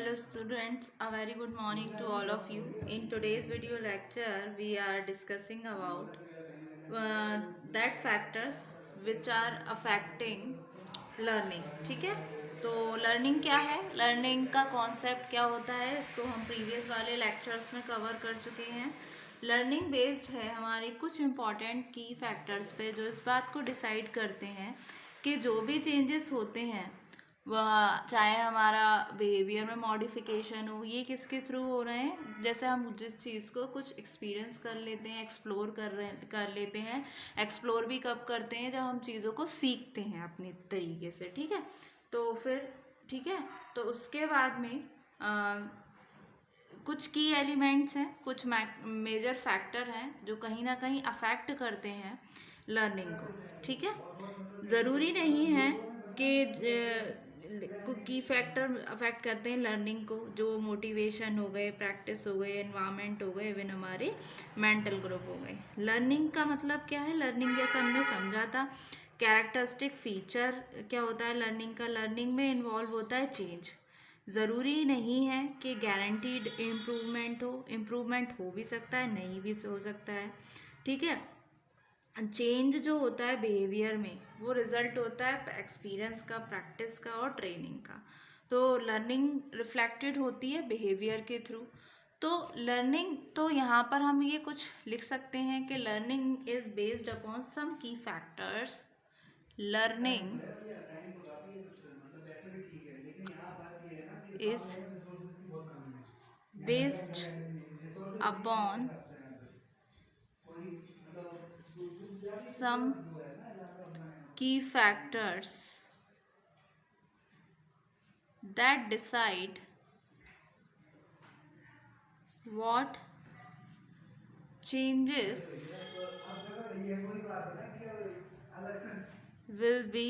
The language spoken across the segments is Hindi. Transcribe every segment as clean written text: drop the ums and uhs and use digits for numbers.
Hello students, a very good morning to all of you. In today's video lecture, we are discussing about that factors which are affecting learning. ठीक है, तो लर्निंग क्या है, लर्निंग का कॉन्सेप्ट क्या होता है, इसको हम प्रीवियस वाले लेक्चर्स में कवर कर चुके हैं। लर्निंग बेस्ड है हमारे कुछ इम्पॉर्टेंट की फैक्टर्स पे जो इस बात को डिसाइड करते हैं कि जो भी चेंजेस होते हैं वह चाहे हमारा बिहेवियर में मॉडिफिकेशन हो, ये किसके थ्रू हो रहे हैं, जैसे हम जिस चीज़ को कुछ एक्सपीरियंस कर लेते हैं, एक्सप्लोर कर लेते हैं। एक्सप्लोर भी कब करते हैं, जब हम चीज़ों को सीखते हैं अपने तरीके से। ठीक है, तो फिर ठीक है, तो उसके बाद में कुछ की एलिमेंट्स हैं, कुछ मेजर फैक्टर हैं जो कहीं ना कहीं अफेक्ट करते हैं लर्निंग को। ठीक है, ज़रूरी नहीं है कि की फैक्टर अफेक्ट करते हैं लर्निंग को, जो मोटिवेशन हो गए, प्रैक्टिस हो गए, एनवायरनमेंट हो गए, इवन हमारे मेंटल ग्रुप हो गए। लर्निंग का मतलब क्या है, लर्निंग जैसा हमने समझा था, कैरेक्टरिस्टिक फीचर क्या होता है लर्निंग का, लर्निंग में इन्वॉल्व होता है चेंज। ज़रूरी नहीं है कि गारंटीड इम्प्रूवमेंट हो भी सकता है, नहीं भी हो सकता है। ठीक है, चेंज जो होता है बिहेवियर में वो रिजल्ट होता है एक्सपीरियंस का, प्रैक्टिस का और ट्रेनिंग का। तो लर्निंग रिफ्लेक्टेड होती है बिहेवियर के थ्रू। तो लर्निंग, तो यहाँ पर हम ये कुछ लिख सकते हैं कि लर्निंग इज बेस्ड अपॉन सम की factors. Learning is based upon some key factors that decide what changes will be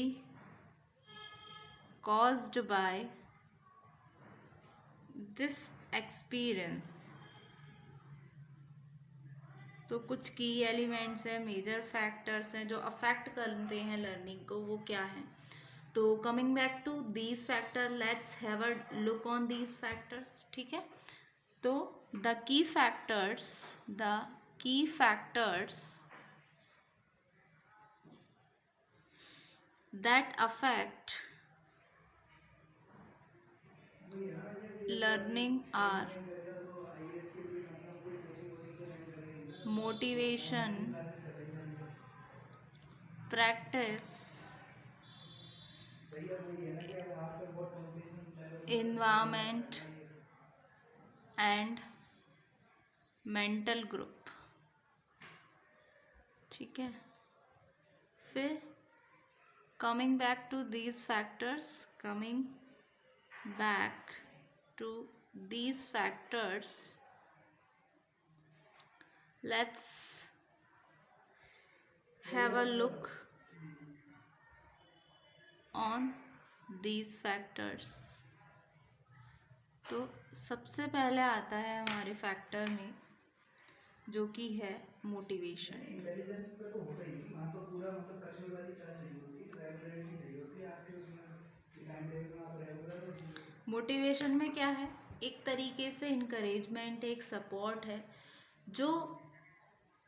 caused by this experience। तो कुछ की एलिमेंट्स हैं, मेजर फैक्टर्स हैं जो अफेक्ट करते हैं लर्निंग को, वो क्या है। तो coming back to these factor, let's have a look on these factors. ठीक है, तो the key factors that affect learning are motivation, practice, environment and mental group। ठीक है, फिर coming back to these factors, let's have a look on these factors। तो सबसे पहले आता है हमारे फैक्टर में जो कि है मोटिवेशन। मोटिवेशन में क्या है, एक तरीके से इनकरेजमेंट, एक सपोर्ट है जो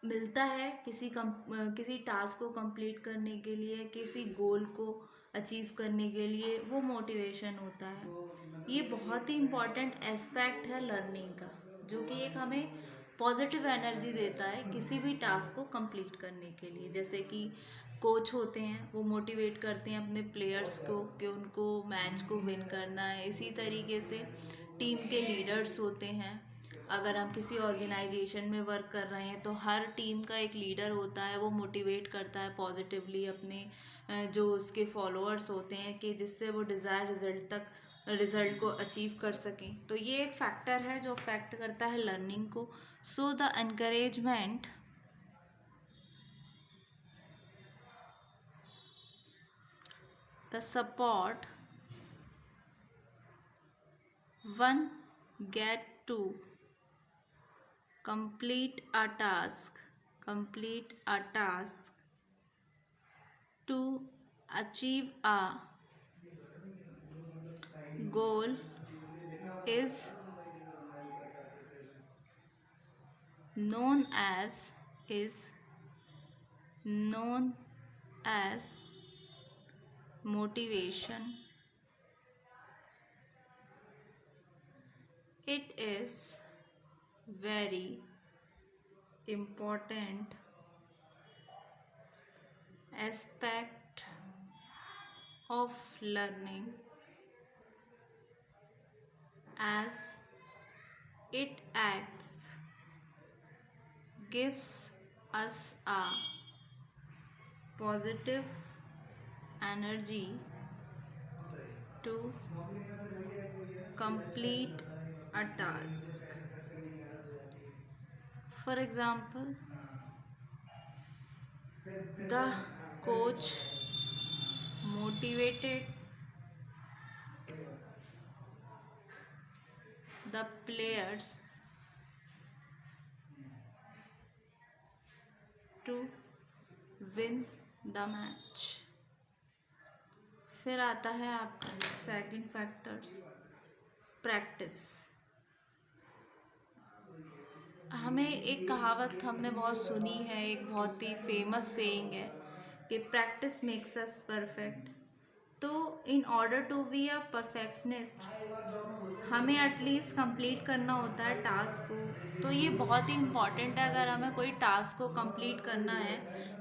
मिलता है किसी टास्क को कंप्लीट करने के लिए, किसी गोल को अचीव करने के लिए, वो मोटिवेशन होता है। ये बहुत ही इम्पॉर्टेंट एस्पेक्ट है लर्निंग का, जो कि एक हमें पॉजिटिव एनर्जी देता है किसी भी टास्क को कंप्लीट करने के लिए। जैसे कि कोच होते हैं, वो मोटिवेट करते हैं अपने प्लेयर्स को कि उनको मैच को विन करना है। इसी तरीके से टीम के लीडर्स होते हैं, अगर हम किसी ऑर्गेनाइजेशन में वर्क कर रहे हैं तो हर टीम का एक लीडर होता है, वो मोटिवेट करता है पॉजिटिवली अपने जो उसके फॉलोअर्स होते हैं कि जिससे वो डिज़ायर रिज़ल्ट को अचीव कर सकें। तो ये एक फैक्टर है जो अफेक्ट करता है लर्निंग को। So the encouragement the support one get to complete a task to achieve a goal is known as known as motivation. It is very important aspect of learning as it acts gives us a positive energy to complete a task. For example, the coach motivated the players to win the match. फिर आता है आपका सेकंड फैक्टर्स, प्रैक्टिस। हमें एक कहावत हमने बहुत सुनी है, एक बहुत ही फेमस सेइंग है कि प्रैक्टिस मेक्स अस परफेक्ट। तो in order to be a perfectionist हमें एटलीस्ट कंप्लीट करना होता है टास्क को। तो ये बहुत ही इम्पॉर्टेंट है, अगर हमें कोई टास्क को कंप्लीट करना है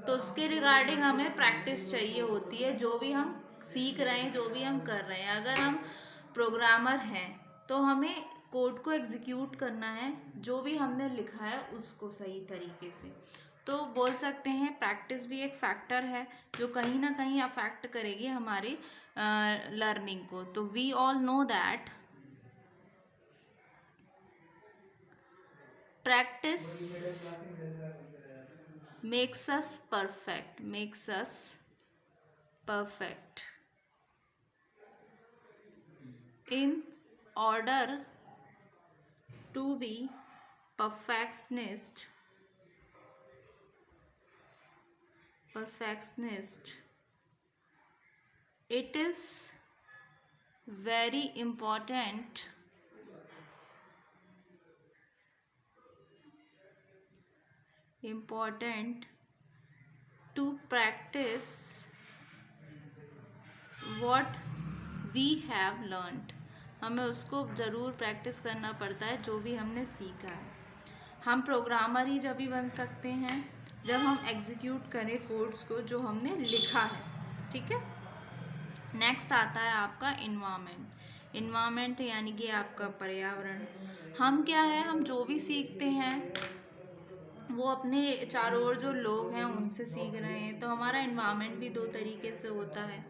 तो उसके रिगार्डिंग हमें प्रैक्टिस चाहिए होती है। जो भी हम सीख रहे हैं, जो भी हम कर रहे हैं, अगर हम प्रोग्रामर हैं तो हमें कोड को एग्जीक्यूट करना है, जो भी हमने लिखा है उसको सही तरीके से। तो बोल सकते हैं प्रैक्टिस भी एक फैक्टर है जो कहीं ना कहीं अफेक्ट करेगी हमारी लर्निंग को। तो we all know that practice makes us perfect. In order to be perfectionist, it is very important to practice what we have learned. हमें उसको ज़रूर प्रैक्टिस करना पड़ता है जो भी हमने सीखा है। हम प्रोग्रामर ही जब भी बन सकते हैं जब हम एग्जीक्यूट करें कोड्स को जो हमने लिखा है। ठीक है, नेक्स्ट आता है आपका इन्वायरमेंट यानी कि आपका पर्यावरण। हम क्या है, हम जो भी सीखते हैं वो अपने चारों ओर जो लोग हैं उनसे सीख रहे हैं। तो हमारा इन्वायरमेंट भी दो तरीके से होता है,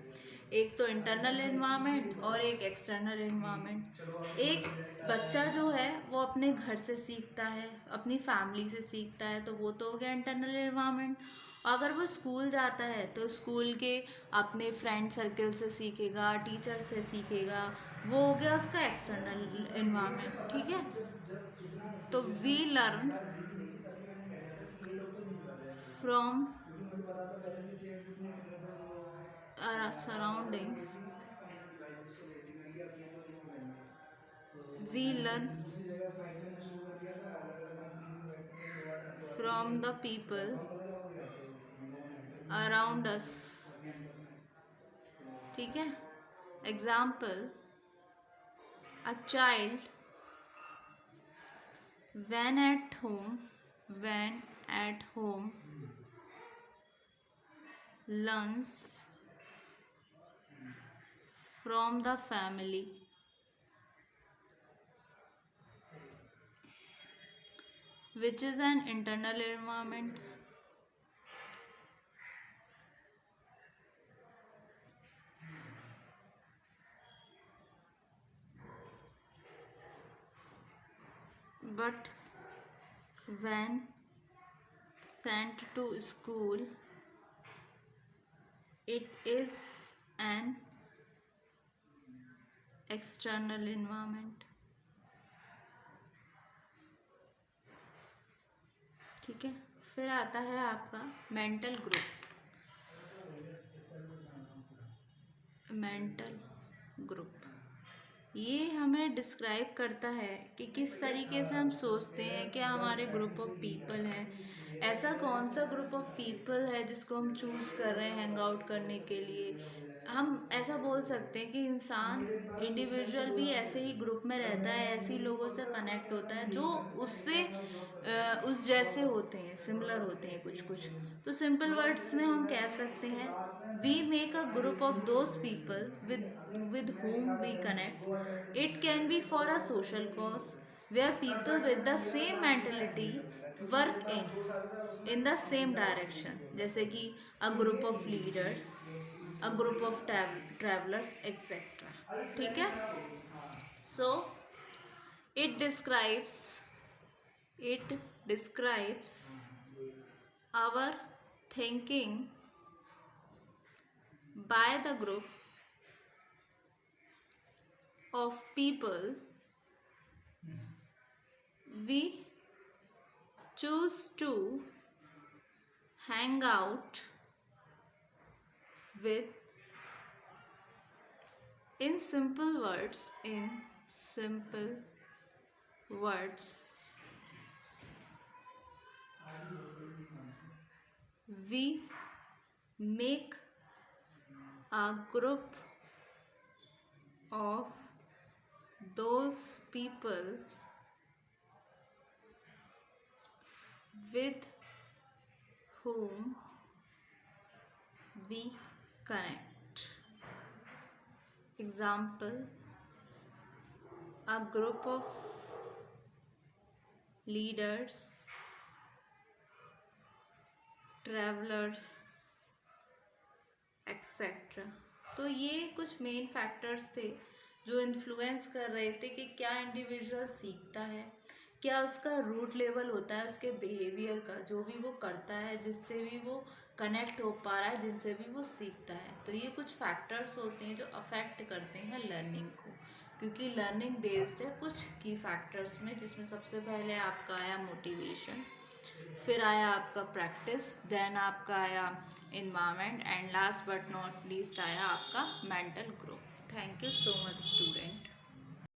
एक तो इंटरनल इन्वायरमेंट और एक एक्सटर्नल इन्वायरमेंट। एक बच्चा जो है वो अपने घर से सीखता है, अपनी फैमिली से सीखता है, तो वो तो हो गया इंटरनल इन्वायरमेंट। अगर वो स्कूल जाता है तो स्कूल के अपने फ्रेंड सर्कल से सीखेगा, टीचर से सीखेगा, वो हो गया उसका एक्सटर्नल इन्वायरमेंट। ठीक है, तो we learn from our surroundings, we learn from the people around us। ठीक है, example, a child when at home learns from the family, which is an internal environment। But when sent to school, it is an external environment। ठीक है, फिर आता है आपका मेंटल ग्रुप। ये हमें डिस्क्राइब करता है कि किस तरीके से हम सोचते हैं कि हमारे ग्रुप ऑफ पीपल हैं, ऐसा कौन सा ग्रुप ऑफ पीपल है जिसको हम चूज़ कर रहे हैं हैंग आउट करने के लिए। हम ऐसा बोल सकते हैं कि इंसान इंडिविजुअल भी ऐसे ही ग्रुप में रहता है, ऐसे ही लोगों से कनेक्ट होता है जो उससे उस जैसे होते हैं, सिमिलर होते हैं कुछ कुछ। तो सिंपल वर्ड्स में हम कह सकते हैं, we make a group of those people with whom we connect. It can be for a social cause where people with the same mentality work in the same direction, जैसे कि a group of leaders, a group of travelers, etc. ठीक है? So it describes it describes our thinking by the group of people we choose to hang out with. In simple words, we make a group of those people with whom we connect. Example, a group of leaders, travelers, etcetera. तो ये कुछ मेन फैक्टर्स थे जो इन्फ्लुएंस कर रहे थे कि क्या इंडिविजुअल सीखता है, क्या उसका रूट लेवल होता है उसके बिहेवियर का, जो भी वो करता है, जिससे भी वो कनेक्ट हो पा रहा है, जिनसे भी वो सीखता है। तो ये कुछ फैक्टर्स होते हैं जो अफेक्ट करते हैं लर्निंग को, क्योंकि लर्निंग बेस्ड है कुछ की फैक्टर्स में, जिसमें सबसे पहले आपका आया मोटिवेशन, फिर आया आपका प्रैक्टिस, देन आपका आया environment, and last but not least आया आपका mental growth. Thank you so much student.